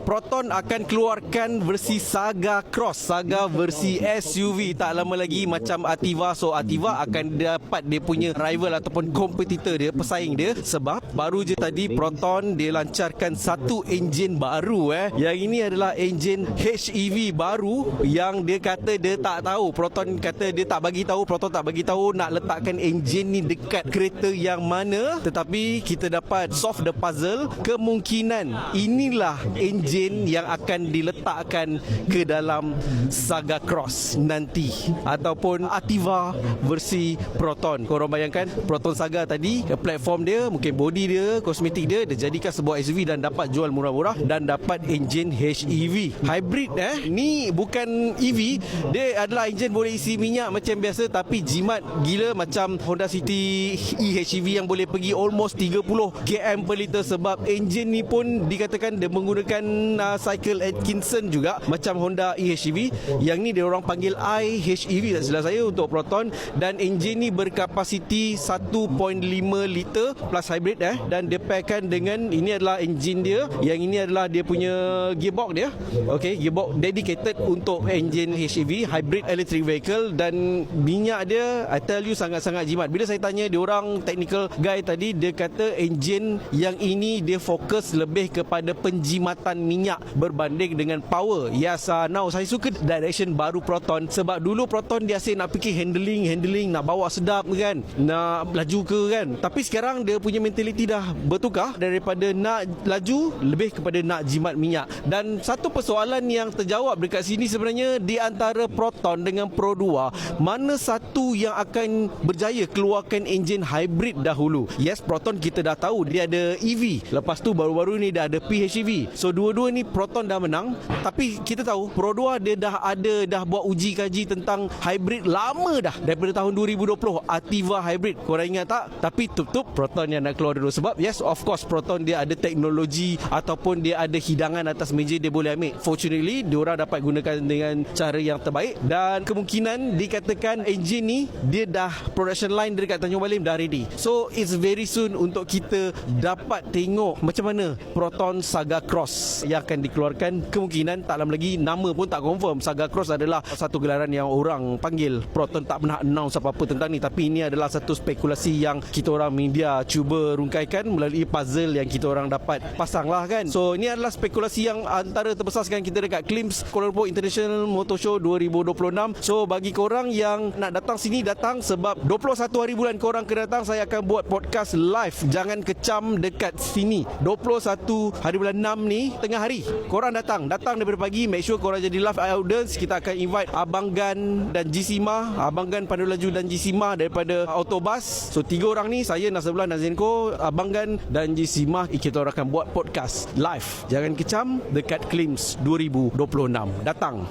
Proton akan keluarkan versi Saga Cross, Saga versi SUV tak lama lagi macam Ativa. So Ativa akan dapat dia punya rival ataupun kompetitor dia, pesaing dia, sebab baru je tadi Proton dia lancarkan satu enjin baru. Yang ini adalah enjin HEV baru yang dia kata dia tak tahu. Proton kata dia tak bagi tahu, Proton tak bagi tahu nak letakkan enjin ni dekat kereta yang mana, tetapi kita dapat solve the puzzle. Kemungkinan inilah enjin yang akan diletakkan ke dalam Saga Cross nanti ataupun Ativa versi Proton. Korang bayangkan Proton Saga tadi, platform dia, mungkin body dia, kosmetik dia jadikan sebuah SUV dan dapat jual murah-murah dan dapat enjin HEV hybrid. Ni bukan EV, dia adalah enjin boleh isi minyak macam biasa tapi jimat gila macam Honda City eHEV yang boleh pergi almost 30 km per liter, sebab enjin ni pun dikatakan dia menggunakan cycle Atkinson juga macam Honda eHEV. Yang ni dia orang panggil iHEV tak silap saya untuk Proton, dan enjin ni berkapasiti 1.5 liter plus hybrid dan dia pairkan dengan, ini adalah enjin dia, yang ini adalah dia punya gearbox dia. Okay, gearbox dedicated untuk enjin HEV hybrid electric vehicle, dan minyak dia I tell you sangat-sangat jimat. Bila saya tanya dia orang technical guy tadi, dia kata enjin yang ini dia fokus lebih kepada penjimatan minyak berbanding dengan power. Yes, now saya suka direction baru Proton, sebab dulu Proton dia asyik nak fikir handling, nak bawa sedap kan, nak laju ke kan, tapi sekarang dia punya mentality dah bertukar daripada nak laju lebih kepada nak jimat minyak. Dan satu persoalan yang terjawab dekat sini sebenarnya, di antara Proton dengan Pro 2, mana satu yang akan berjaya keluarkan enjin hybrid dahulu? Yes, Proton kita dah tahu dia ada EV, lepas tu baru-baru ni dah ada PHEV. So dua-dua ni Proton dah menang, tapi kita tahu Pro 2 dia dah buat uji kaji tentang hybrid lama dah, daripada tahun 2020 Ativa hybrid. Korang ingat tak? Tapi tutup Proton yang nak keluar dulu, sebab yes, of course Proton dia ada teknologi ataupun dia ada hidangan atas meja dia boleh ambil. Fortunately diorang dapat gunakan dengan cara yang terbaik, dan kemungkinan dikatakan enjin ni dia dah production line dekat Tanjung Balim dah ready. So it's very soon untuk kita dapat tengok macam mana Proton Saga Cross yang akan dikeluarkan. Kemungkinan tak lama lagi, nama pun tak confirm. Saga Cross adalah satu gelaran yang orang panggil. Proton tak pernah announce apa-apa tentang ni, tapi ini adalah satu spekulasi yang kita orang media cuba rungkaikan melalui puzzle yang kita orang dapat pasang lah kan. So ini adalah spekulasi yang antara terbesar sekarang kita dekat Klims Kuala Lumpur International Motor Show 2026. So bagi korang yang nak datang sini, datang, sebab 21 hari bulan korang kena datang. Saya akan buat podcast live, jangan kecam dekat sini. 21 hari bulan 6 ni tengah hari, korang datang daripada pagi, make sure korang jadi live audience. Kita akan invite Abang Gan dan Jisima, Abang Gan Pandu Laju dan Jisima daripada Autobus. So 3 orang ni, saya, Nasrullah, Nazenko, Abang Gan dan Jisima, kita orang akan buat podcast live. Jangan kecam dekat Klims 2026. Datang.